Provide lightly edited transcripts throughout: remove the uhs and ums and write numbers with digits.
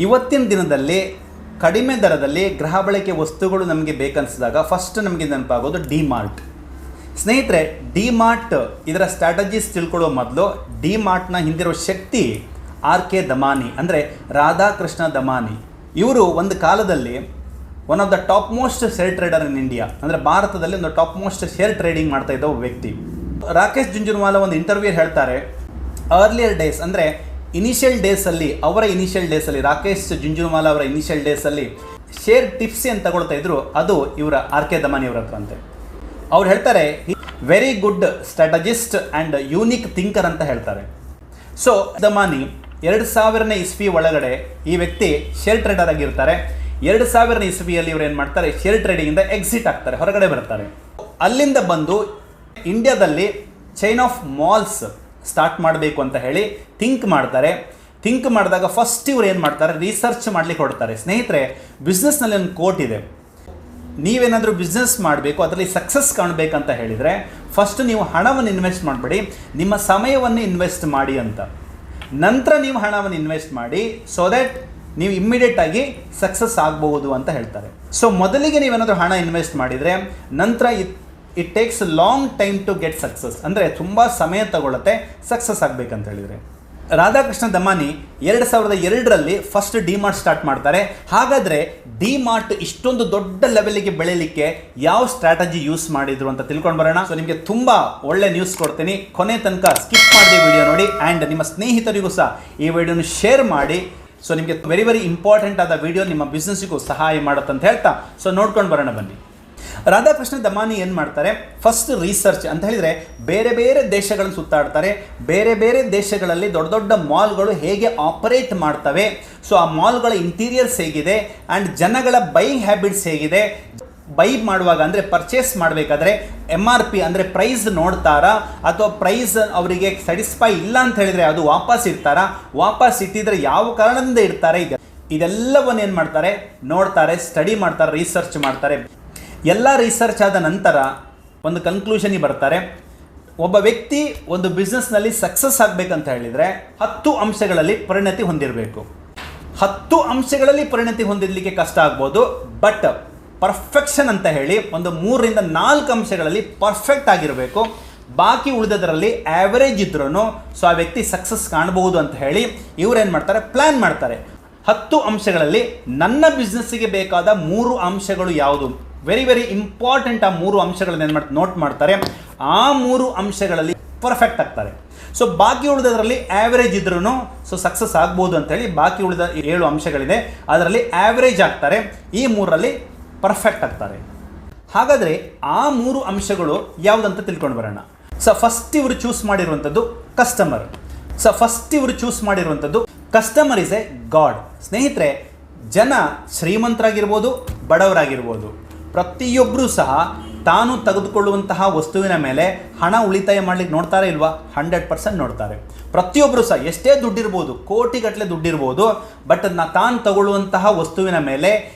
ಇವತ್ತಿನ ದಿನದಲ್ಲಿ ಕಡಿಮೆ ದರದಲ್ಲಿ ಗೃಹ ಬಳಕೆ ವಸ್ತುಗಳು ನಮಗೆ ಬೇಕನ್ಸಿದಾಗ ಫಸ್ಟ್ ನಮಗೆ ನೆನಪಾಗೋದು ಡಿಮಾರ್ಟ್. ಸ್ನೇಹಿತರೆ, ಡಿಮಾರ್ಟ್ ಇದರ ಸ್ಟ್ರಾಟಜೀಸ್ ತಿಳ್ಕೊಳ್ಳೋ ಮೊದಲು ಡಿಮಾರ್ಟ್ನ ಹಿಂದಿರೋ ಶಕ್ತಿ RK ದಮಾನಿ ಅಂದರೆ ರಾಧಾಕೃಷ್ಣ ದಮಾನಿ. ಇವರು ಒಂದು ಕಾಲದಲ್ಲಿ one of the top most share trader in India, ಅಂದರೆ ಭಾರತದಲ್ಲಿ ಒಂದು ಟಾಪ್ ಮೋಸ್ಟ್ ಶೇರ್ ಟ್ರೇಡಿಂಗ್ ಮಾಡ್ತಾ ಇದ್ದ ವ್ಯಕ್ತಿ. ರಾಕೇಶ್ ಜುಂಜುನ್ವಾಲಾ ಒಂದು ಇಂಟರ್ವ್ಯೂ ಹೇಳ್ತಾರೆ, ಅರ್ಲಿಯರ್ ಡೇಸ್ ಅಂದರೆ ಇನಿಷಿಯಲ್ ಡೇಸಲ್ಲಿ ರಾಕೇಶ್ ಜುಂಜುನ್ವಾಲಾ ಅವರ ಇನಿಷಿಯಲ್ ಡೇಸಲ್ಲಿ ಶೇರ್ ಟಿಪ್ಸ್ ಏನು ತಗೊಳ್ತಾ ಇದ್ರು ಅದು ಇವರ RK ದಮಾನಿ ಅವರ ಹತ್ರ ಅಂತೆ. ಅವ್ರು ಹೇಳ್ತಾರೆ, very good strategist and unique thinker ಅಂತ ಹೇಳ್ತಾರೆ. ಸೊ ದಮಾನಿ 2000ನೇ ಇಸ್ವಿ ಒಳಗಡೆ ಈ ವ್ಯಕ್ತಿ ಶೇರ್ ಟ್ರೇಡರ್ ಆಗಿರ್ತಾರೆ. 2000ನೇ ಇಸ್ವಿಯಲ್ಲಿ ಇವರು ಏನು ಮಾಡ್ತಾರೆ, ಶೇರ್ ಟ್ರೇಡಿಂಗಿಂದ ಎಕ್ಸಿಟ್ ಆಗ್ತಾರೆ, ಹೊರಗಡೆ ಬರ್ತಾರೆ. ಅಲ್ಲಿಂದ ಬಂದು ಇಂಡಿಯಾದಲ್ಲಿ ಚೈನ್ ಆಫ್ ಮಾಲ್ಸ್ ಸ್ಟಾರ್ಟ್ ಮಾಡಬೇಕು ಅಂತ ಹೇಳಿ ಥಿಂಕ್ ಮಾಡ್ತಾರೆ. ಥಿಂಕ್ ಮಾಡಿದಾಗ ಫಸ್ಟ್ ಇವ್ರು ಏನು ಮಾಡ್ತಾರೆ, ರಿಸರ್ಚ್ ಮಾಡಲಿಕ್ಕೆ ಹೊಡ್ತಾರೆ. ಸ್ನೇಹಿತರೆ, ಬಿಸ್ನೆಸ್ನಲ್ಲಿ ಒಂದು ಕೋಟ್ ಇದೆ, ನೀವೇನಾದರೂ ಬಿಸ್ನೆಸ್ ಮಾಡಬೇಕು, ಅದರಲ್ಲಿ ಸಕ್ಸಸ್ ಕಾಣಬೇಕಂತ ಹೇಳಿದರೆ ಫಸ್ಟ್ ನೀವು ಹಣವನ್ನು ಇನ್ವೆಸ್ಟ್ ಮಾಡಬೇಡಿ, ನಿಮ್ಮ ಸಮಯವನ್ನು ಇನ್ವೆಸ್ಟ್ ಮಾಡಿ ಅಂತ. ನಂತರ ನೀವು ಹಣವನ್ನು ಇನ್ವೆಸ್ಟ್ ಮಾಡಿ, ಸೊ ದ್ಯಾಟ್ ನೀವು ಇಮ್ಮಿಡಿಯೇಟಾಗಿ ಸಕ್ಸಸ್ ಆಗಬಹುದು ಅಂತ ಹೇಳ್ತಾರೆ. ಸೊ ಮೊದಲಿಗೆ ನೀವೇನಾದರೂ ಹಣ ಇನ್ವೆಸ್ಟ್ ಮಾಡಿದರೆ ನಂತರ it takes long time to get success, ಅಂದರೆ ತುಂಬ ಸಮಯ ತಗೊಳುತ್ತೆ ಸಕ್ಸಸ್ ಆಗಬೇಕಂತ ಹೇಳಿದರೆ. ರಾಧಾಕೃಷ್ಣ ದಮಾನಿ 2002ರಲ್ಲಿ ಫಸ್ಟ್ ಡಿಮಾರ್ಟ್ ಸ್ಟಾರ್ಟ್ ಮಾಡ್ತಾರೆ. ಹಾಗಾದರೆ ಡಿಮಾರ್ಟ್ ಇಷ್ಟೊಂದು ದೊಡ್ಡ ಲೆವೆಲ್ಗೆ ಬೆಳೀಲಿಕ್ಕೆ ಯಾವ ಸ್ಟ್ರಾಟಜಿ ಯೂಸ್ ಮಾಡಿದ್ರು ಅಂತ ತಿಳ್ಕೊಂಡು ಬರೋಣ. ಸೊ ನಿಮಗೆ ತುಂಬ ಒಳ್ಳೆ ನ್ಯೂಸ್ ಕೊಡ್ತೀನಿ, ಕೊನೆ ತನಕ ಸ್ಕಿಪ್ ಮಾಡದೆ ವಿಡಿಯೋ ನೋಡಿ ಆ್ಯಂಡ್ ನಿಮ್ಮ ಸ್ನೇಹಿತರಿಗೂ ಸಹ ಈ ವಿಡಿಯೋನ ಶೇರ್ ಮಾಡಿ. ಸೊ ನಿಮಗೆ ವೆರಿ ವೆರಿ ಇಂಪಾರ್ಟೆಂಟ್ ಆದ ವಿಡಿಯೋ ನಿಮ್ಮ ಬಿಸ್ನೆಸ್ಸಿಗೂ ಸಹಾಯ ಮಾಡುತ್ತಂತ ಹೇಳ್ತಾ ಸೊ ನೋಡ್ಕೊಂಡು ಬರೋಣ ಬನ್ನಿ. ರಾಧಾಕೃಷ್ಣ ದಮಾನಿ ಏನು ಮಾಡ್ತಾರೆ, ಫಸ್ಟ್ ರಿಸರ್ಚ್ ಅಂತ ಹೇಳಿದರೆ ಬೇರೆ ಬೇರೆ ದೇಶಗಳನ್ನು ಸುತ್ತಾಡ್ತಾರೆ. ಬೇರೆ ಬೇರೆ ದೇಶಗಳಲ್ಲಿ ದೊಡ್ಡ ದೊಡ್ಡ ಮಾಲ್ಗಳು ಹೇಗೆ ಆಪರೇಟ್ ಮಾಡ್ತವೆ, ಸೊ ಆ ಮಾಲ್ಗಳ ಇಂಟೀರಿಯರ್ಸ್ ಹೇಗಿದೆ ಆ್ಯಂಡ್ ಜನಗಳ ಬೈಯಿಂಗ್ ಹ್ಯಾಬಿಟ್ಸ್ ಹೇಗಿದೆ, ಬೈ ಮಾಡುವಾಗ ಅಂದರೆ ಪರ್ಚೇಸ್ ಮಾಡಬೇಕಾದ್ರೆ MRP ಅಂದರೆ ಪ್ರೈಸ್ ನೋಡ್ತಾರಾ ಅಥವಾ ಪ್ರೈಸ್ ಅವರಿಗೆ ಸ್ಯಾಟಿಸ್ಫೈ ಇಲ್ಲ ಅಂತ ಹೇಳಿದರೆ ಅದು ವಾಪಸ್ ಇಡ್ತಾರಾ, ವಾಪಸ್ ಇಟ್ಟಿದ್ರೆ ಯಾವ ಕಾರಣದಿಂದ ಇಡ್ತಾರೆ, ಇದೆಲ್ಲವನ್ನು ಏನು ಮಾಡ್ತಾರೆ ನೋಡ್ತಾರೆ, ಸ್ಟಡಿ ಮಾಡ್ತಾರೆ, ರಿಸರ್ಚ್ ಮಾಡ್ತಾರೆ. ಎಲ್ಲ ರಿಸರ್ಚ್ ಆದ ನಂತರ ಒಂದು ಕನ್ಕ್ಲೂಷನ್ಗೆ ಬರ್ತಾರೆ, ಒಬ್ಬ ವ್ಯಕ್ತಿ ಒಂದು ಬಿಸ್ನೆಸ್ನಲ್ಲಿ ಸಕ್ಸಸ್ ಆಗಬೇಕಂತ ಹೇಳಿದರೆ 10 ಅಂಶಗಳಲ್ಲಿ ಪರಿಣತಿ ಹೊಂದಿರಬೇಕು. 10 ಅಂಶಗಳಲ್ಲಿ ಪರಿಣತಿ ಹೊಂದಿರಲಿಕ್ಕೆ ಕಷ್ಟ ಆಗ್ಬೋದು, ಬಟ್ ಪರ್ಫೆಕ್ಷನ್ ಅಂತ ಹೇಳಿ ಒಂದು 3ರಿಂದ 4 ಅಂಶಗಳಲ್ಲಿ ಪರ್ಫೆಕ್ಟ್ ಆಗಿರಬೇಕು. ಬಾಕಿ ಉಳಿದದರಲ್ಲಿ ಆ್ಯಾವರೇಜ್ ಇದ್ರೂ ಸೊ ಆ ವ್ಯಕ್ತಿ ಸಕ್ಸಸ್ ಕಾಣಬಹುದು ಅಂತ ಹೇಳಿ ಇವರೇನು ಮಾಡ್ತಾರೆ, ಪ್ಲ್ಯಾನ್ ಮಾಡ್ತಾರೆ. 10 ಅಂಶಗಳಲ್ಲಿ ನನ್ನ ಬಿಸ್ನೆಸ್ಸಿಗೆ ಬೇಕಾದ 3 ಅಂಶಗಳು ಯಾವುದು, ವೆರಿ ವೆರಿ ಇಂಪಾರ್ಟೆಂಟ್. ಆ 3 ಅಂಶಗಳನ್ನ ಏನು ಮಾಡ್ತಾರೆ, ನೋಟ್ ಮಾಡ್ತಾರೆ. ಆ 3 ಅಂಶಗಳಲ್ಲಿ ಪರ್ಫೆಕ್ಟ್ ಆಗ್ತಾರೆ. ಸೊ ಬಾಕಿ ಉಳಿದದರಲ್ಲಿ ಆ್ಯಾವರೇಜ್ ಇದ್ರೂ ಸೊ ಸಕ್ಸಸ್ ಆಗ್ಬೋದು ಅಂತೇಳಿ ಬಾಕಿ ಉಳಿದ 7 ಅಂಶಗಳಿದೆ, ಅದರಲ್ಲಿ ಆ್ಯಾವರೇಜ್ ಆಗ್ತಾರೆ, ಈ 3ರಲ್ಲಿ ಪರ್ಫೆಕ್ಟ್ ಆಗ್ತಾರೆ. ಹಾಗಾದರೆ ಆ 3 ಅಂಶಗಳು ಯಾವುದಂತ ತಿಳ್ಕೊಂಡು ಬರೋಣ. ಸೊ ಫಸ್ಟ್ ಇವರು ಚೂಸ್ ಮಾಡಿರುವಂಥದ್ದು ಕಸ್ಟಮರ್ ಇಸ್ ಎ ಗಾಡ್. ಸ್ನೇಹಿತರೆ, ಜನ ಶ್ರೀಮಂತರಾಗಿರ್ಬೋದು, ಬಡವರಾಗಿರ್ಬೋದು, ಪ್ರತಿಯೊಬ್ಬರೂ ಸಹ ತಾನು ತೆಗೆದುಕೊಳ್ಳುವಂತಹ ವಸ್ತುವಿನ ಮೇಲೆ ಹಣ ಉಳಿತಾಯ ಮಾಡಲಿಕ್ಕೆ ನೋಡ್ತಾರೆ ಇಲ್ವಾ? 100% ನೋಡ್ತಾರೆ. ಪ್ರತಿಯೊಬ್ಬರು ಸಹ ಎಷ್ಟೇ ದುಡ್ಡಿರ್ಬೋದು, ಕೋಟಿಗಟ್ಟಲೆ ದುಡ್ಡಿರ್ಬೋದು, ಬಟ್ ತಾನು ತಗೊಳ್ಳುವಂತಹ ವಸ್ತುವಿನ ಮೇಲೆ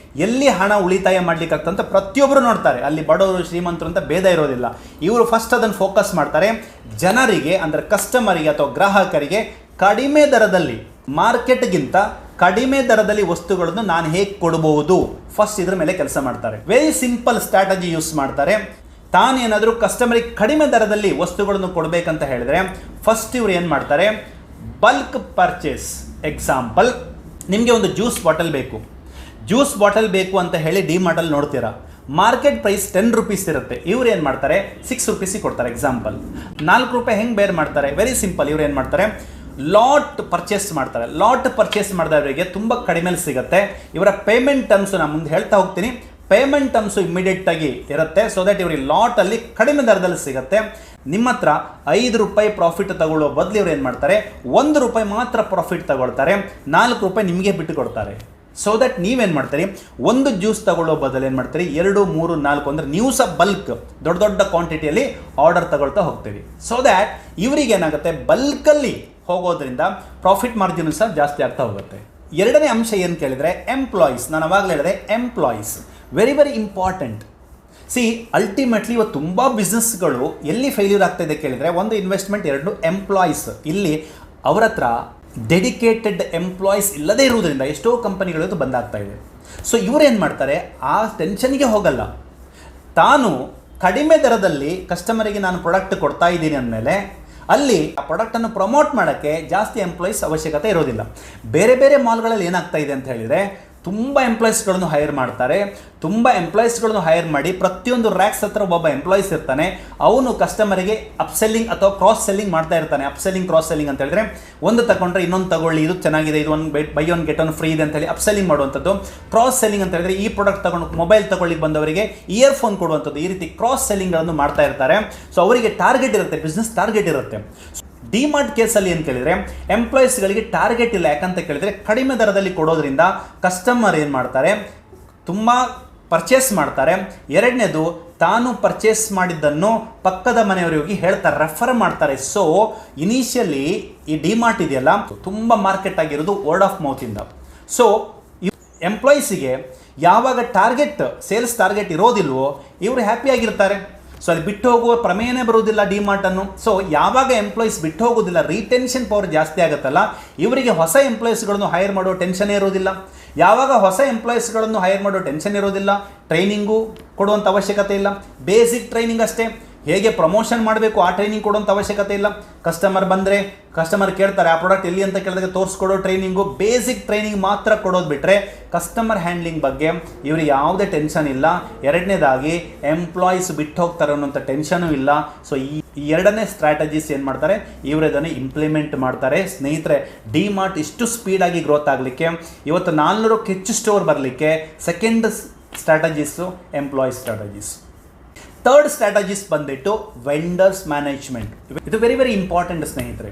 ಎಲ್ಲಿ ಹಣ ಉಳಿತಾಯ ಮಾಡಲಿಕ್ಕಾಗ್ತಂತ ಪ್ರತಿಯೊಬ್ಬರು ನೋಡ್ತಾರೆ. ಅಲ್ಲಿ ಬಡವರು ಶ್ರೀಮಂತರು ಅಂತ ಭೇದ ಇರೋದಿಲ್ಲ. ಇವರು ಫಸ್ಟ್ ಅದನ್ನು ಫೋಕಸ್ ಮಾಡ್ತಾರೆ. ಜನರಿಗೆ ಅಂದರೆ ಕಸ್ಟಮರಿಗೆ ಅಥವಾ ಗ್ರಾಹಕರಿಗೆ ಕಡಿಮೆ ದರದಲ್ಲಿ, ಮಾರ್ಕೆಟ್ಗಿಂತ ಕಡಿಮೆ ದರದಲ್ಲಿ ವಸ್ತುಗಳನ್ನು ನಾನು ಹೇಗೆ ಕೊಡಬಹುದು, ಫಸ್ಟ್ ಇದ್ರ ಮೇಲೆ ಕೆಲಸ ಮಾಡ್ತಾರೆ. ವೆರಿ ಸಿಂಪಲ್ ಸ್ಟ್ರಾಟಜಿ ಯೂಸ್ ಮಾಡ್ತಾರೆ. ತಾನೇನಾದರೂ ಕಸ್ಟಮರಿಗೆ ಕಡಿಮೆ ದರದಲ್ಲಿ ವಸ್ತುಗಳನ್ನು ಕೊಡಬೇಕಂತ ಹೇಳಿದರೆ ಫಸ್ಟ್ ಇವರು ಏನು ಮಾಡ್ತಾರೆ, ಬಲ್ಕ್ ಪರ್ಚೇಸ್. ಎಕ್ಸಾಂಪಲ್, ನಿಮಗೆ ಒಂದು ಜ್ಯೂಸ್ ಬಾಟಲ್ ಬೇಕು ಅಂತ ಹೇಳಿ ಡಿಮಾರ್ಟಲ್ಲಿ ನೋಡ್ತೀರಾ, ಮಾರ್ಕೆಟ್ ಪ್ರೈಸ್ 10 ರೂಪೀಸ್ ಇರುತ್ತೆ, ಇವ್ರು ಏನು ಮಾಡ್ತಾರೆ 6 ರೂಪೀಸಿಗೆ ಕೊಡ್ತಾರೆ. ಎಕ್ಸಾಂಪಲ್, 4 ರೂಪಾಯಿ ಹೆಂಗೆ ಬೇರ್ ಮಾಡ್ತಾರೆ, ವೆರಿ ಸಿಂಪಲ್. ಇವ್ರು ಏನು ಮಾಡ್ತಾರೆ, ಲಾಟ್ ಪರ್ಚೇಸ್ ಮಾಡ್ತಾರೆ. ಲಾಟ್ ಪರ್ಚೇಸ್ ಮಾಡಿದವರಿಗೆ ತುಂಬ ಕಡಿಮೆಲಿ ಸಿಗುತ್ತೆ. ಇವರ ಪೇಮೆಂಟ್ ಟರ್ಮ್ಸು ನಾನು ಮುಂದೆ ಹೇಳ್ತಾ ಹೋಗ್ತೀನಿ. ಪೇಮೆಂಟ್ ಟರ್ಮ್ಸು ಇಮಿಡಿಯೇಟಾಗಿ ಇರುತ್ತೆ, ಸೊ ದ್ಯಾಟ್ ಇವರಿಗೆ ಲಾಟಲ್ಲಿ ಕಡಿಮೆ ದರದಲ್ಲಿ ಸಿಗುತ್ತೆ. ನಿಮ್ಮ ಹತ್ರ 5 ರೂಪಾಯಿ ಪ್ರಾಫಿಟ್ ತಗೊಳ್ಳೋ ಬದಲು ಇವ್ರು ಏನು ಮಾಡ್ತಾರೆ, 1 ರೂಪಾಯಿ ಮಾತ್ರ ಪ್ರಾಫಿಟ್ ತಗೊಳ್ತಾರೆ, 4 ರೂಪಾಯಿ ನಿಮಗೆ ಬಿಟ್ಟು ಕೊಡ್ತಾರೆ. ಸೊ ದ್ಯಾಟ್ ನೀವೇನು ಮಾಡ್ತೀರಿ, ಒಂದು ಜ್ಯೂಸ್ ತಗೊಳ್ಳೋ ಬದಲು ಏನು ಮಾಡ್ತೀರಿ, 2, 3, 4 ಅಂದರೆ ನೀವು ಸಹ ಬಲ್ಕ್ ದೊಡ್ಡ ದೊಡ್ಡ ಕ್ವಾಂಟಿಟಿಯಲ್ಲಿ ಆರ್ಡರ್ ತಗೊಳ್ತಾ ಹೋಗ್ತೀವಿ. ಸೊ ದ್ಯಾಟ್ ಇವರಿಗೆ ಏನಾಗುತ್ತೆ, ಬಲ್ಕಲ್ಲಿ ಹೋಗೋದ್ರಿಂದ ಪ್ರಾಫಿಟ್ ಮಾರ್ಜಿನ್ ಸಹ ಜಾಸ್ತಿ ಆಗ್ತಾ ಹೋಗುತ್ತೆ. ಎರಡನೇ ಅಂಶ ಏನು ಕೇಳಿದರೆ ಎಂಪ್ಲಾಯೀಸ್. ನಾನು ಅವಾಗಲೇ ಹೇಳಿದೆ employees very very important. Ultimately ಇವತ್ತು ತುಂಬ ಬಿಸ್ನೆಸ್ಗಳು ಎಲ್ಲಿ ಫೇಲ್ಯೂರ್ ಆಗ್ತಾ ಇದೆ ಕೇಳಿದರೆ, ಒಂದು ಇನ್ವೆಸ್ಟ್ಮೆಂಟ್, 2 ಎಂಪ್ಲಾಯೀಸ್. ಇಲ್ಲಿ ಅವರ ಹತ್ರ ಡೆಡಿಕೇಟೆಡ್ ಎಂಪ್ಲಾಯೀಸ್ ಇಲ್ಲದೇ ಇರುವುದರಿಂದ ಎಷ್ಟೋ ಕಂಪನಿಗಳು ಬಂದಾಗ್ತಾ ಇದೆ. ಸೊ ಇವರೇನು ಮಾಡ್ತಾರೆ, ಆ ಟೆನ್ಷನ್ಗೆ ಹೋಗಲ್ಲ. ತಾನು ಕಡಿಮೆ ದರದಲ್ಲಿ ಕಸ್ಟಮರಿಗೆ ನಾನು ಪ್ರಾಡಕ್ಟ್ ಕೊಡ್ತಾ ಇದ್ದೀನಿ ಅಂದಮೇಲೆ ಅಲ್ಲಿ ಆ ಪ್ರಾಡಕ್ಟನ್ನು ಪ್ರಮೋಟ್ ಮಾಡೋಕ್ಕೆ ಜಾಸ್ತಿ ಎಂಪ್ಲಾಯೀಸ್ ಅವಶ್ಯಕತೆ ಇರೋದಿಲ್ಲ. ಬೇರೆ ಬೇರೆ ಮಾಲ್ಗಳಲ್ಲಿ ಏನಾಗ್ತಾ ಇದೆ ಅಂತ ಹೇಳಿದರೆ ತುಂಬ ಎಂಪ್ಲಾಯೀಸ್ಗಳನ್ನು ಹೈರ್ ಮಾಡ್ತಾರೆ. ತುಂಬ ಎಂಪ್ಲಾಯೀಸ್ಗಳನ್ನು ಹೈರ್ ಮಾಡಿ ಪ್ರತಿಯೊಂದು ರ್ಯಾಕ್ಸ್ ಹತ್ರ ಒಬ್ಬ ಎಂಪ್ಲಾಯೀಸ್ ಇರ್ತಾನೆ. ಅವನು ಕಸ್ಟಮರಿಗೆ ಅಪ್ಸೆಲ್ಲಿಂಗ್ ಅಥವಾ ಕ್ರಾಸ್ ಸೆಲ್ಲಿಂಗ್ ಮಾಡ್ತಾ ಇರ್ತಾನೆ. ಅಪ್ಸೆಲ್ಲಿಂಗ್ ಕ್ರಾಸ್ ಸೆಲ್ಲಿಂಗ್ ಅಂತ ಹೇಳಿದ್ರೆ ಒಂದು ತಗೊಂಡ್ರೆ ಇನ್ನೊಂದು ತಗೊಳ್ಳಿ, ಇದು ಚೆನ್ನಾಗಿದೆ, ಇದು ಒಂದು by one get one free ಇದೆ ಅಂತ ಹೇಳಿ ಅಪ್ಸೆಲ್ಲಿಂಗ್ ಮಾಡುವಂಥದ್ದು. ಕ್ರಾಸ್ ಸೆಲ್ಲಿಂಗ್ ಅಂತ ಹೇಳಿದ್ರೆ ಈ ಪ್ರಾಡಕ್ಟ್ ತಗೊಂಡು ಮೊಬೈಲ್ ತಗೊಳ್ಳಿ ಬಂದವರಿಗೆ ಇಯರ್ಫೋನ್ ಕೊಡುವಂಥದ್ದು. ಈ ರೀತಿ ಕ್ರಾಸ್ ಸೆಲ್ಲಿಂಗ್ಗಳನ್ನು ಮಾಡ್ತಾ ಇರ್ತಾರೆ. ಸೊ ಅವರಿಗೆ ಟಾರ್ಗೆಟ್ ಇರುತ್ತೆ, ಬಿಸ್ನೆಸ್ ಟಾರ್ಗೆಟ್ ಇರುತ್ತೆ. ಡಿಮಾರ್ಟ್ ಕೇಸಲ್ಲಿ ಏನು ಕೇಳಿದರೆ ಎಂಪ್ಲಾಯೀಸ್ಗಳಿಗೆ ಟಾರ್ಗೆಟ್ ಇಲ್ಲ. ಯಾಕಂತ ಕೇಳಿದರೆ ಕಡಿಮೆ ದರದಲ್ಲಿ ಕೊಡೋದ್ರಿಂದ ಕಸ್ಟಮರ್ ಏನು ಮಾಡ್ತಾರೆ, ತುಂಬ ಪರ್ಚೇಸ್ ಮಾಡ್ತಾರೆ. ಎರಡನೇದು, ತಾನು ಪರ್ಚೇಸ್ ಮಾಡಿದ್ದನ್ನು ಪಕ್ಕದ ಮನೆಯವರಿಗೆ ಹೋಗಿ ಹೇಳ್ತಾರೆ, ರೆಫರ್ ಮಾಡ್ತಾರೆ. ಸೊ ಇನಿಷಿಯಲಿ ಈ ಡಿಮಾರ್ಟ್ ಇದೆಯಲ್ಲ ತುಂಬ ಮಾರ್ಕೆಟ್ ಆಗಿರೋದು ವರ್ಡ್ ಆಫ್ ಮೌತಿಂದ. ಸೊ ಎಂಪ್ಲಾಯೀಸಿಗೆ ಯಾವಾಗ ಸೇಲ್ಸ್ ಟಾರ್ಗೆಟ್ ಇರೋದಿಲ್ವೋ ಇವರು ಹ್ಯಾಪಿಯಾಗಿರ್ತಾರೆ. ಸೊ ಅಲ್ಲಿ ಬಿಟ್ಟು ಹೋಗುವ ಪ್ರಮೇಯನೇ ಬರುವುದಿಲ್ಲ ಡಿಮಾರ್ಟನ್ನು. ಸೊ ಯಾವಾಗ ಎಂಪ್ಲಾಯೀಸ್ ಬಿಟ್ಟು ಹೋಗೋದಿಲ್ಲ, ರೀಟೆನ್ಷನ್ ಪವರ್ ಜಾಸ್ತಿ ಆಗುತ್ತಲ್ಲ, ಇವರಿಗೆ ಹೊಸ ಎಂಪ್ಲಾಯೀಸ್ಗಳನ್ನು ಹೈರ್ ಮಾಡೋ ಟೆನ್ಷನ್ ಇರೋದಿಲ್ಲ. ಯಾವಾಗ ಹೊಸ ಎಂಪ್ಲಾಯೀಸ್ಗಳನ್ನು ಹೈರ್ ಮಾಡೋ ಟೆನ್ಷನ್ ಇರೋದಿಲ್ಲ, ಟ್ರೈನಿಂಗು ಕೊಡುವಂಥ ಅವಶ್ಯಕತೆ ಇಲ್ಲ. ಬೇಸಿಕ್ ಟ್ರೈನಿಂಗ್ ಅಷ್ಟೇ. ಹೇಗೆ ಪ್ರಮೋಷನ್ ಮಾಡಬೇಕು ಆ ಟ್ರೈನಿಂಗ್ ಕೊಡುವಂಥ ಅವಶ್ಯಕತೆ ಇಲ್ಲ. ಕಸ್ಟಮರ್ ಬಂದರೆ ಕಸ್ಟಮರ್ ಕೇಳ್ತಾರೆ ಆ ಪ್ರಾಡಕ್ಟ್ ಎಲ್ಲಿ ಅಂತ ಕೇಳಿದಾಗ ತೋರಿಸ್ಕೊಡೋ ಟ್ರೈನಿಂಗು, ಬೇಸಿಕ್ ಟ್ರೈನಿಂಗ್ ಮಾತ್ರ ಕೊಡೋದು ಬಿಟ್ಟರೆ ಕಸ್ಟಮರ್ ಹ್ಯಾಂಡ್ಲಿಂಗ್ ಬಗ್ಗೆ ಇವರಿಗೆ ಯಾವುದೇ ಟೆನ್ಷನ್ ಇಲ್ಲ. ಎರಡನೇದಾಗಿ ಎಂಪ್ಲಾಯೀಸ್ ಬಿಟ್ಟು ಹೋಗ್ತಾರೆ ಅನ್ನೋಂಥ ಟೆನ್ಷನೂ ಇಲ್ಲ. ಸೊ ಈ ಎರಡನೇ ಸ್ಟ್ರಾಟಜೀಸ್ ಏನು ಮಾಡ್ತಾರೆ, ಇವರು ಅದನ್ನು ಇಂಪ್ಲಿಮೆಂಟ್ ಮಾಡ್ತಾರೆ. ಸ್ನೇಹಿತರೆ, ಡಿಮಾರ್ಟ್ ಇಷ್ಟು ಸ್ಪೀಡಾಗಿ ಗ್ರೋತ್ ಆಗಲಿಕ್ಕೆ, ಇವತ್ತು 400ಕ್ಕೂ ಹೆಚ್ಚು ಸ್ಟೋರ್ ಬರಲಿಕ್ಕೆ second strategies employees strategies. Third strategies ಬಂದ್ಬಿಟ್ಟು ವೆಂಡರ್ಸ್ ಮ್ಯಾನೇಜ್ಮೆಂಟ್. ಇದು ವೆರಿ ವೆರಿ ಇಂಪಾರ್ಟೆಂಟ್ ಸ್ನೇಹಿತರೆ.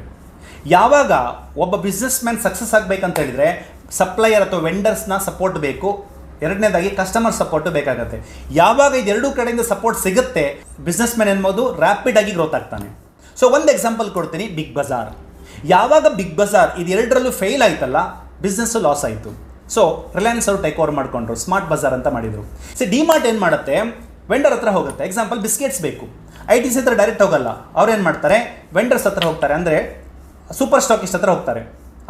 ಯಾವಾಗ ಒಬ್ಬ ಬಿಸ್ನೆಸ್ ಮ್ಯಾನ್ ಸಕ್ಸಸ್ ಆಗಬೇಕಂತ ಹೇಳಿದರೆ ಸಪ್ಲೈಯರ್ ಅಥವಾ ವೆಂಡರ್ಸ್ನ ಸಪೋರ್ಟ್ ಬೇಕು. ಎರಡನೇದಾಗಿ ಕಸ್ಟಮರ್ ಸಪೋರ್ಟು ಬೇಕಾಗುತ್ತೆ. ಯಾವಾಗ ಇದೆರಡೂ ಕಡೆಯಿಂದ ಸಪೋರ್ಟ್ ಸಿಗುತ್ತೆ, ಬಿಸ್ನೆಸ್ ಮ್ಯಾನ್ ಎನ್ಬೋದು ರ್ಯಾಪಿಡ್ ಆಗಿ ಗ್ರೋತ್ ಆಗ್ತಾನೆ. ಸೊ ಒಂದು ಎಕ್ಸಾಂಪಲ್ ಕೊಡ್ತೀನಿ, ಬಿಗ್ ಬಜಾರ್. ಯಾವಾಗ ಬಿಗ್ ಬಜಾರ್ ಇದೆರಡರಲ್ಲೂ ಫೇಲ್ ಆಯ್ತಲ್ಲ, ಬಿಸ್ನೆಸ್ಸು ಲಾಸ್ ಆಯಿತು. ಸೊ ರಿಲಯನ್ಸ್ ಅವರು ಟೇಕ್ ಓವರ್ ಮಾಡಿಕೊಂಡ್ರು, ಸ್ಮಾರ್ಟ್ ಬಜಾರ್ ಅಂತ ಮಾಡಿದರು. ಸೊ ಡಿಮಾರ್ಟ್ ಏನು ಮಾಡುತ್ತೆ, ವೆಂಡರ್ ಹತ್ರ ಹೋಗುತ್ತೆ. ಎಕ್ಸಾಂಪಲ್ ಬಿಸ್ಕೆಟ್ಸ್ ಬೇಕು, ITC ಹತ್ರ ಡೈರೆಕ್ಟ್ ಹೋಗಲ್ಲ. ಅವ್ರು ಏನು ಮಾಡ್ತಾರೆ, ವೆಂಡರ್ಸ್ ಹತ್ರ ಹೋಗ್ತಾರೆ. ಅಂದರೆ ಸೂಪರ್ ಸ್ಟಾಕಿಸ್ಟ್ ಹತ್ರ ಹೋಗ್ತಾರೆ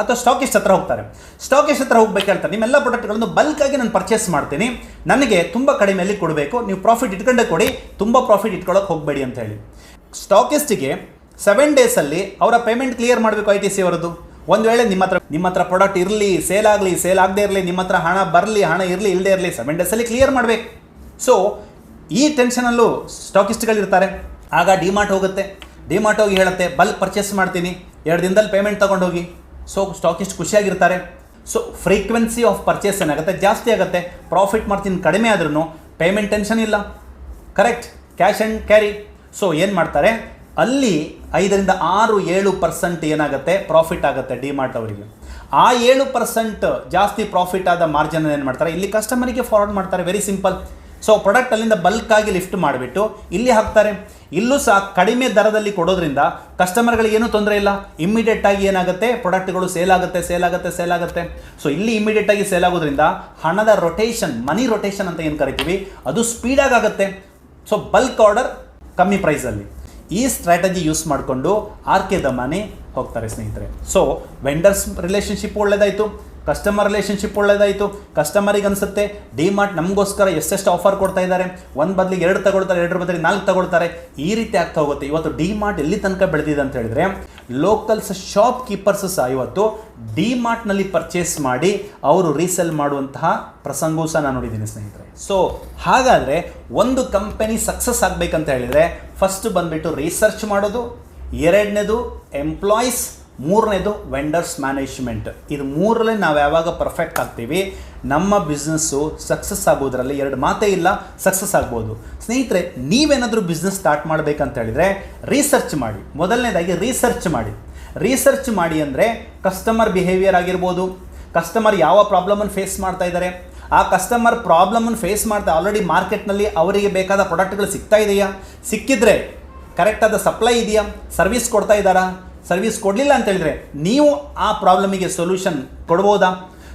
ಅಥವಾ ಸ್ಟಾಕಿಸ್ಟ್ ಹತ್ರ ಹೋಗ್ತಾರೆ. ಸ್ಟಾಕಿಸ್ಟ್ ಹತ್ರ ಹೋಗ್ಬೇಕು ಹೇಳ್ತಾರೆ, ನಿಮ್ಮೆಲ್ಲ ಪ್ರಾಡಕ್ಟ್ಗಳನ್ನು ಬಲ್ಕಾಗಿ ನಾನು ಪರ್ಚೇಸ್ ಮಾಡ್ತೀನಿ, ನನಗೆ ತುಂಬ ಕಡಿಮೆಯಲ್ಲಿ ಕೊಡಬೇಕು, ನೀವು ಪ್ರಾಫಿಟ್ ಇಟ್ಕೊಂಡೇ ಕೊಡಿ, ತುಂಬ ಪ್ರಾಫಿಟ್ ಇಟ್ಕೊಳ್ಳೋಕೆ ಹೋಗಬೇಡಿ ಅಂತ ಹೇಳಿ. ಸ್ಟಾಕಿಸ್ಟಿಗೆ 7 ಡೇಸಲ್ಲಿ ಅವರ ಪೇಮೆಂಟ್ ಕ್ಲಿಯರ್ ಮಾಡಬೇಕು ITC ಅವರದ್ದು. ಒಂದು ವೇಳೆ ನಿಮ್ಮ ಹತ್ರ ಪ್ರಾಡಕ್ಟ್ ಇರಲಿ, ಸೇಲ್ ಆಗದೇ ಇರಲಿ, ನಿಮ್ಮ ಹತ್ರ ಹಣ ಬರಲಿ, ಹಣ ಇರಲಿ ಇಲ್ಲದೇ ಇರಲಿ, 7 ಡೇಸಲ್ಲಿ ಕ್ಲಿಯರ್ ಮಾಡಬೇಕು. ಸೊ ಈ ಟೆನ್ಷನಲ್ಲೂ ಸ್ಟಾಕಿಸ್ಟ್ಗಳಿರ್ತಾರೆ. ಆಗ ಡಿಮಾರ್ಟ್ ಹೋಗುತ್ತೆ, ಡಿಮಾರ್ಟ್ ಹೋಗಿ ಹೇಳುತ್ತೆ ಬಲ್ಕ್ ಪರ್ಚೇಸ್ ಮಾಡ್ತೀನಿ, 2 ದಿನದಲ್ಲಿ ಪೇಮೆಂಟ್ ತೊಗೊಂಡು ಹೋಗಿ. ಸೊ ಸ್ಟಾಕಿಸ್ಟ್ ಖುಷಿಯಾಗಿರ್ತಾರೆ. ಸೊ ಫ್ರೀಕ್ವೆನ್ಸಿ ಆಫ್ ಪರ್ಚೇಸ್ ಏನಾಗುತ್ತೆ, ಜಾಸ್ತಿ ಆಗುತ್ತೆ. ಪ್ರಾಫಿಟ್ ಮಾರ್ಜಿನ್ ಕಡಿಮೆ ಆದ್ರೂ ಪೇಮೆಂಟ್ ಟೆನ್ಷನ್ ಇಲ್ಲ, correct, cash and carry. So ಏನು ಮಾಡ್ತಾರೆ, ಅಲ್ಲಿ 5-6-7% ಏನಾಗುತ್ತೆ, ಪ್ರಾಫಿಟ್ ಆಗುತ್ತೆ ಡಿಮಾರ್ಟ್ ಅವರಿಗೆ. ಆ 7% ಜಾಸ್ತಿ ಪ್ರಾಫಿಟ್ ಆದ ಮಾರ್ಜಿನ್ ಏನು ಮಾಡ್ತಾರೆ, ಇಲ್ಲಿ ಕಸ್ಟಮರಿಗೆ ಫಾರ್ವರ್ಡ್ ಮಾಡ್ತಾರೆ. Very simple. ಸೊ ಪ್ರಾಡಕ್ಟ್ ಅಲ್ಲಿಂದ ಬಲ್ಕಾಗಿ ಲಿಫ್ಟ್ ಮಾಡಿಬಿಟ್ಟು ಇಲ್ಲಿ ಹಾಕ್ತಾರೆ. ಇಲ್ಲೂ ಸಹ ಕಡಿಮೆ ದರದಲ್ಲಿ ಕೊಡೋದ್ರಿಂದ ಕಸ್ಟಮರ್ಗಳಿಗೇನೂ ತೊಂದರೆ ಇಲ್ಲ. ಇಮ್ಮಿಡಿಯೇಟಾಗಿ ಏನಾಗುತ್ತೆ, ಪ್ರಾಡಕ್ಟ್ಗಳು ಸೇಲ್ ಆಗುತ್ತೆ. ಸೊ ಇಲ್ಲಿ ಇಮ್ಮಿಡಿಯೇಟಾಗಿ ಸೇಲ್ ಆಗೋದ್ರಿಂದ ಹಣದ ರೊಟೇಷನ್, ಮನಿ ರೊಟೇಷನ್ ಅಂತ ಏನು ಕರಿತೀವಿ, ಅದು ಸ್ಪೀಡಾಗಿ ಆಗುತ್ತೆ. ಸೊ ಬಲ್ಕ್ ಆರ್ಡರ್ ಕಮ್ಮಿ ಪ್ರೈಸಲ್ಲಿ. ಈ ಸ್ಟ್ರಾಟಜಿ ಯೂಸ್ ಮಾಡಿಕೊಂಡು RK ದಮಾನಿ ಹೋಗ್ತಾರೆ ಸ್ನೇಹಿತರೆ. ಸೊ ವೆಂಡರ್ಸ್ ರಿಲೇಷನ್ಶಿಪ್ ಒಳ್ಳೆಯದಾಯಿತು, ಕಸ್ಟಮರ್ ರಿಲೇಷನ್ಶಿಪ್ ಒಳ್ಳೆಯದಾಯಿತು. ಕಸ್ಟಮರಿಗೆ ಅನಿಸುತ್ತೆ ಡಿಮಾರ್ಟ್ ನಮಗೋಸ್ಕರ ಎಷ್ಟೆಷ್ಟು ಆಫರ್ ಕೊಡ್ತಾ ಇದ್ದಾರೆ, 1 ಬದಲಿಗೆ 2 ತಗೊಳ್ತಾರೆ, 2 ಬದಲಿಗೆ 4 ತಗೊಳ್ತಾರೆ. ಈ ರೀತಿ ಆಗ್ತಾ ಹೋಗುತ್ತೆ. ಇವತ್ತು ಡಿಮಾರ್ಟ್ ಎಲ್ಲಿ ತನಕ ಬೆಳೆದಿದೆ ಅಂತ ಹೇಳಿದ್ರೆ, ಲೋಕಲ್ಸ್ ಶಾಪ್ ಕೀಪರ್ಸ್ ಸಹ ಇವತ್ತು ಡಿಮಾರ್ಟ್ನಲ್ಲಿ ಪರ್ಚೇಸ್ ಮಾಡಿ ಅವರು ರೀಸೆಲ್ ಮಾಡುವಂತಹ ಪ್ರಸಂಗವೂ ಸಹ ನಾನು ನೋಡಿದ್ದೀನಿ ಸ್ನೇಹಿತರೆ. ಸೊ ಹಾಗಾದರೆ ಒಂದು ಕಂಪನಿ ಸಕ್ಸಸ್ ಆಗಬೇಕಂತ ಹೇಳಿದರೆ ಫಸ್ಟ್ ಬಂದುಬಿಟ್ಟು ರಿಸರ್ಚ್ ಮಾಡೋದು, ಎರಡನೇದು ಎಂಪ್ಲಾಯೀಸ್, ಮೂರನೇದು ವೆಂಡರ್ಸ್ ಮ್ಯಾನೇಜ್ಮೆಂಟ್. ಇದು ಮೂರರಲ್ಲಿ ನಾವು ಯಾವಾಗ ಪರ್ಫೆಕ್ಟ್ ಆಗ್ತೀವಿ, ನಮ್ಮ ಬಿಸ್ನೆಸ್ಸು ಸಕ್ಸಸ್ ಆಗೋದ್ರಲ್ಲಿ 2 ಮಾತೇ ಇಲ್ಲ, ಸಕ್ಸಸ್ ಆಗ್ಬೋದು. ಸ್ನೇಹಿತರೆ, ನೀವೇನಾದರೂ ಬಿಸ್ನೆಸ್ ಸ್ಟಾರ್ಟ್ ಮಾಡಬೇಕಂತ ಹೇಳಿದರೆ ರಿಸರ್ಚ್ ಮಾಡಿ. ಮೊದಲನೇದಾಗಿ ರಿಸರ್ಚ್ ಮಾಡಿ ಅಂದರೆ ಕಸ್ಟಮರ್ ಬಿಹೇವಿಯರ್ ಆಗಿರ್ಬೋದು, ಕಸ್ಟಮರ್ ಯಾವ ಪ್ರಾಬ್ಲಮನ್ನು ಫೇಸ್ ಮಾಡ್ತಾ ಇದ್ದಾರೆ, ಆ ಕಸ್ಟಮರ್ ಪ್ರಾಬ್ಲಮನ್ನು ಫೇಸ್ ಮಾಡ್ತಾ ಆಲ್ರೆಡಿ ಮಾರ್ಕೆಟ್ನಲ್ಲಿ ಅವರಿಗೆ ಬೇಕಾದ ಪ್ರಾಡಕ್ಟ್ಗಳು ಸಿಗ್ತಾ ಇದೆಯಾ, ಸಿಕ್ಕಿದ್ರೆ ಕರೆಕ್ಟಾದ ಸಪ್ಲೈ ಇದೆಯಾ, ಸರ್ವಿಸ್ ಕೊಡ್ತಾ ಇದ್ದಾರಾ, ಸರ್ವಿಸ್ ಕೊಡಲಿಲ್ಲ ಅಂತ ಹೇಳಿದ್ರೆ ನೀವು ಆ ಪ್ರಾಬ್ಲಮಿಗೆ ಸೊಲ್ಯೂಷನ್ ಕೊಡ್ಬೋದಾ,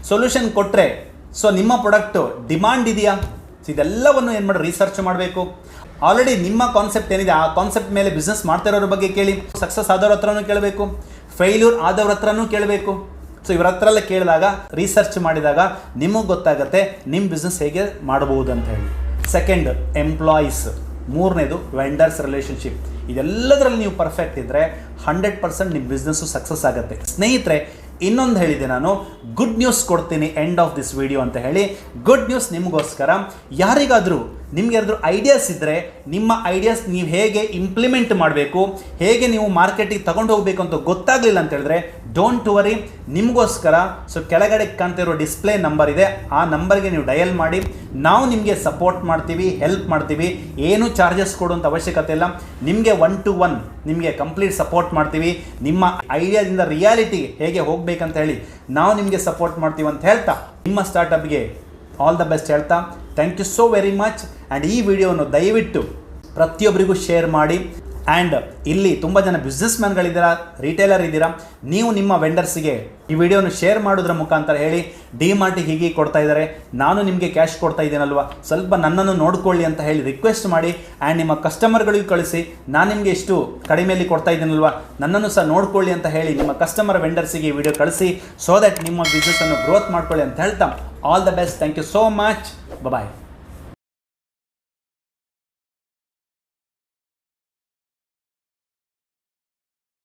ಸೊಲ್ಯೂಷನ್ ಕೊಟ್ಟರೆ ಸೊ ನಿಮ್ಮ ಪ್ರಾಡಕ್ಟು ಡಿಮಾಂಡ್ ಇದೆಯಾ. ಇದೆಲ್ಲವನ್ನು ಏನು ಮಾಡಿ ರಿಸರ್ಚ್ ಮಾಡಬೇಕು. ಆಲ್ರೆಡಿ ನಿಮ್ಮ ಕಾನ್ಸೆಪ್ಟ್ ಏನಿದೆ ಆ ಕಾನ್ಸೆಪ್ಟ್ ಮೇಲೆ ಬಿಸ್ನೆಸ್ ಮಾಡ್ತಿರೋರ ಬಗ್ಗೆ ಕೇಳಿ, ಸಕ್ಸಸ್ ಆದವ್ರ ಹತ್ರನೂ ಕೇಳಬೇಕು, ಫೇಲ್ಯೂರ್ ಆದವ್ರ ಹತ್ರನೂ ಕೇಳಬೇಕು. ಸೊ ಇವರ ಹತ್ರ ಎಲ್ಲ ಕೇಳಿದಾಗ, ರಿಸರ್ಚ್ ಮಾಡಿದಾಗ ನಿಮಗೆ ಗೊತ್ತಾಗುತ್ತೆ ನಿಮ್ಮ ಬಿಸ್ನೆಸ್ ಹೇಗೆ ಮಾಡಬಹುದು ಅಂತ ಹೇಳಿ. Second, employees. ಮೂರನೇದು, ವೆಂಡರ್ಸ್ ರಿಲೇಷನ್ಶಿಪ್. ಇದೆಲ್ಲದರಲ್ಲಿ ನೀವು ಪರ್ಫೆಕ್ಟ್ ಇದ್ದರೆ 100% ನಿಮ್ಮ ಬಿಸ್ನೆಸ್ಸು ಸಕ್ಸಸ್ ಆಗುತ್ತೆ. ಸ್ನೇಹಿತರೆ, ಇನ್ನೊಂದು ಹೇಳಿದೆ ನಾನು, ಗುಡ್ ನ್ಯೂಸ್ ಕೊಡ್ತೀನಿ ಎಂಡ್ ಆಫ್ ದಿಸ್ ವಿಡಿಯೋ ಅಂತ ಹೇಳಿ. ಗುಡ್ ನ್ಯೂಸ್ ನಿಮಗೋಸ್ಕರ. ಯಾರಿಗಾದರೂ ನಿಮ್ಗೆ ಯಾರಾದರೂ ಐಡಿಯಾಸ್ ಇದ್ದರೆ, ನಿಮ್ಮ ಐಡಿಯಾಸ್ ನೀವು ಹೇಗೆ ಇಂಪ್ಲಿಮೆಂಟ್ ಮಾಡಬೇಕು, ಹೇಗೆ ನೀವು ಮಾರ್ಕೆಟಿಗೆ ತಗೊಂಡು ಹೋಗಬೇಕು ಅಂತ ಗೊತ್ತಾಗಲಿಲ್ಲ ಅಂತ ಹೇಳಿದ್ರೆ, ಡೋಂಟ್ ವರಿ, ನಿಮಗೋಸ್ಕರ ಸೊ ಕೆಳಗಡೆ ಕಾಣ್ತಿರೋ ಡಿಸ್ಪ್ಲೇ ನಂಬರ್ ಇದೆ, ಆ ನಂಬರ್ಗೆ ನೀವು ಡಯಲ್ ಮಾಡಿ. ನಾವು ನಿಮಗೆ ಸಪೋರ್ಟ್ ಮಾಡ್ತೀವಿ, ಹೆಲ್ಪ್ ಮಾಡ್ತೀವಿ. ಏನು ಚಾರ್ಜಸ್ ಕೊಡುವಂಥ ಅವಶ್ಯಕತೆ ಇಲ್ಲ. ನಿಮಗೆ 1 to 1 ನಿಮಗೆ ಕಂಪ್ಲೀಟ್ ಸಪೋರ್ಟ್ ಮಾಡ್ತೀವಿ. ನಿಮ್ಮ ಐಡಿಯಾದಿಂದ ರಿಯಾಲಿಟಿ ಹೇಗೆ ಹೋಗಬೇಕಂತ ಹೇಳಿ ನಾವು ನಿಮಗೆ ಸಪೋರ್ಟ್ ಮಾಡ್ತೀವಿ ಅಂತ ಹೇಳ್ತಾ, ನಿಮ್ಮ ಸ್ಟಾರ್ಟಪ್ಗೆ ಆಲ್ ದ ಬೆಸ್ಟ್ ಹೇಳ್ತಾ, thank you so very much. And ಈ ವಿಡಿಯೋವನ್ನು ದಯವಿಟ್ಟು ಪ್ರತಿಯೊಬ್ಬರಿಗೂ ಶೇರ್ ಮಾಡಿ. ಆ್ಯಂಡ್ ಇಲ್ಲಿ ತುಂಬ ಜನ ಬಿಸ್ನೆಸ್ ಮ್ಯಾನ್ಗಳಿದ್ದೀರಾ, ರಿಟೇಲರ್ ಇದ್ದೀರಾ, ನೀವು ನಿಮ್ಮ ವೆಂಡರ್ಸಿಗೆ ಈ ವಿಡಿಯೋನ ಶೇರ್ ಮಾಡೋದ್ರ ಮುಖಾಂತರ ಹೇಳಿ, ಡಿಮಾರ್ಟಿಗೆ ಹೀಗೆ ಕೊಡ್ತಾ ಇದ್ದಾರೆ, ನಾನು ನಿಮಗೆ ಕ್ಯಾಶ್ ಕೊಡ್ತಾ ಇದ್ದೀನಲ್ವ, ಸ್ವಲ್ಪ ನನ್ನನ್ನು ನೋಡ್ಕೊಳ್ಳಿ ಅಂತ ಹೇಳಿ ರಿಕ್ವೆಸ್ಟ್ ಮಾಡಿ. ಆ್ಯಂಡ್ ನಿಮ್ಮ ಕಸ್ಟಮರ್ಗಳಿಗೂ ಕಳಿಸಿ, ನಾನು ನಿಮಗೆ ಎಷ್ಟು ಕಡಿಮೆಯಲ್ಲಿ ಕೊಡ್ತಾ ಇದ್ದೀನಲ್ವ, ನನ್ನನ್ನು ಸಹ ನೋಡ್ಕೊಳ್ಳಿ ಅಂತ ಹೇಳಿ ನಿಮ್ಮ ಕಸ್ಟಮರ್ ವೆಂಡರ್ಸಿಗೆ ಈ ವಿಡಿಯೋ ಕಳಿಸಿ. ಸೊ ದಟ್ ನಿಮ್ಮ ಬಿಸ್ನೆಸ್ಸನ್ನು ಗ್ರೋತ್ ಮಾಡ್ಕೊಳ್ಳಿ ಅಂತ ಹೇಳ್ತಾ, all the best. Thank you so much. Bye.